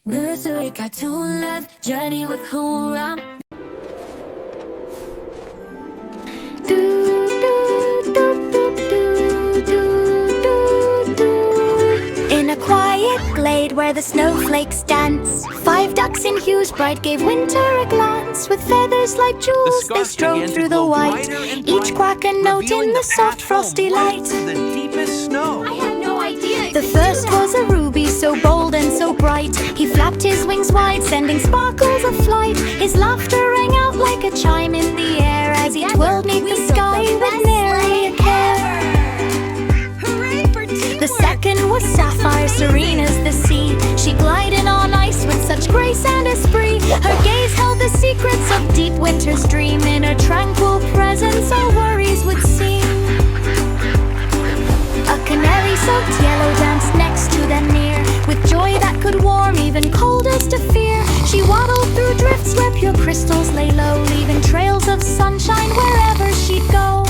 Nursery cartoon love journey with who I'm. In a quiet glade where the snowflakes dance, 5 ducks in hues bright gave winter a glance. With feathers like jewels they strode through the white, each quack a note in the soft frosty light. The deepest snow. I had no idea. The first was a ruby, so bold and so bright. He flapped his wings wide, sending sparkles of flight. His laughter rang out like a chime in the air as he twirled neath the sky with nary a care. The second was sapphire, serene as the sea. She glided on ice with such grace and esprit. Her gaze held the secrets of deep winter's dream. In her tranquil presence our worries would seem. A canary-soaked yellow danced next to them near, with joy that could warm even coldest to fear. She waddled through drifts where pure crystals lay low, leaving trails of sunshine wherever she'd go.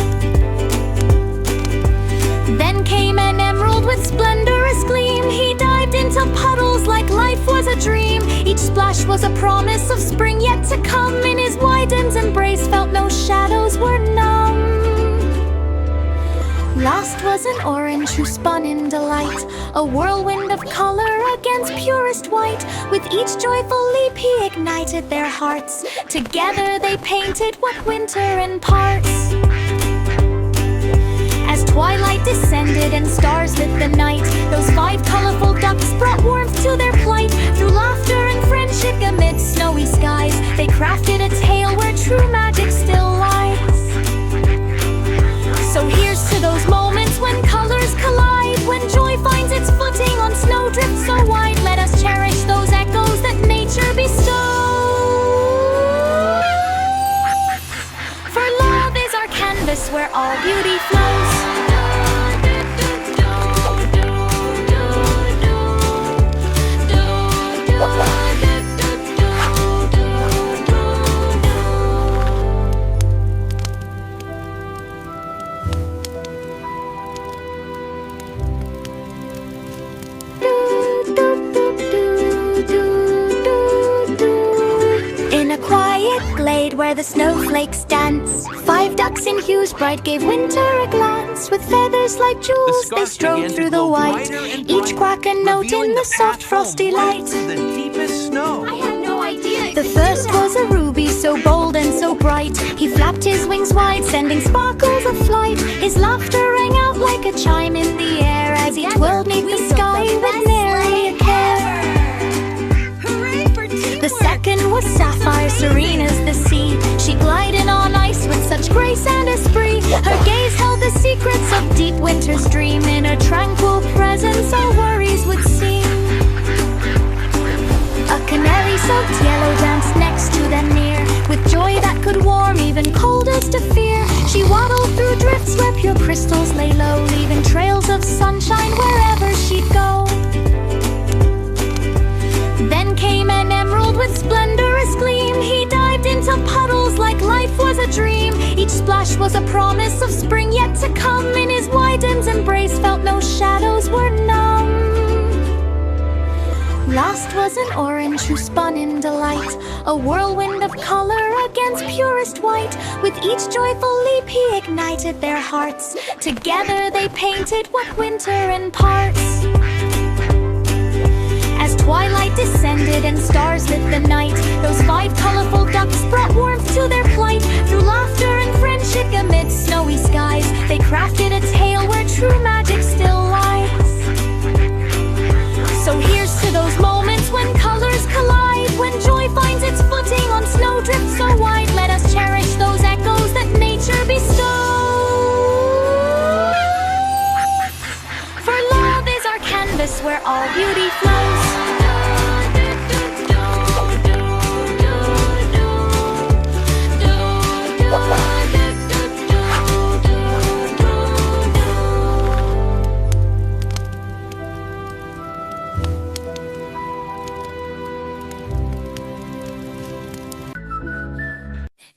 Then came an emerald with splendorous gleam. He dived into puddles like life was a dream. Each splash was a promise of spring yet to come. In his widened embrace felt no shadows were numb. Last was an orange who spun in delight, a whirlwind of color against purest white. With each joyful leap he ignited their hearts. Together they painted what winter imparts. As twilight descended and stars lit the night, those 5 colorful ducks brought warmth to their plight. Through laughter and friendship amid snowy skies, they crafted a tale where true magic still lies. So here's to those moments when colors collide, when joy finds its footing on snowdrifts so wide. Let us cherish those echoes that nature bestows. For love is our canvas where all beauty flows. Where the snowflakes dance, 5 ducks in hues bright gave winter a glance. With feathers like jewels they strode through the white, each quack a note in the soft frosty light. The deepest snow. I had no idea. The first was a ruby, so bold and so bright. He flapped his wings wide, sending sparkles of flight. His laughter rang out like a chime in the air as he twirled neath the sky with nary a care. The second was sapphire, serene as the sea. She glided on ice with such grace and esprit. Her gaze held the secrets of deep winter's dream. In her tranquil presence our worries would seem. A canary-soaked yellow danced next to them near, with joy that could warm even coldest to fear. She waddled through drifts where pure crystals lay low, leaving trails of sunshine wherever she'd go. Then came an emerald with splendorous gleam. He dived into puddles like life was a dream. Each splash was a promise of spring yet to come. In his widened embrace felt no shadows were numb. Last was an orange who spun in delight, a whirlwind of color against purest white. With each joyful leap he ignited their hearts. Together they painted what winter imparts. As twilight descended and stars lit the night, those 5 colorful ducks brought warmth to their plight. Through laughter and friendship amid snowy skies, they crafted a tale where true magic still lies. So here's to those moments when colors collide, when joy finds its footing on snowdrifts so wide. Let us cherish those echoes that nature bestows. For love is our canvas where all beauty flows.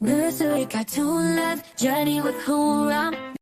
Nursery cartoon love journey with who I'm.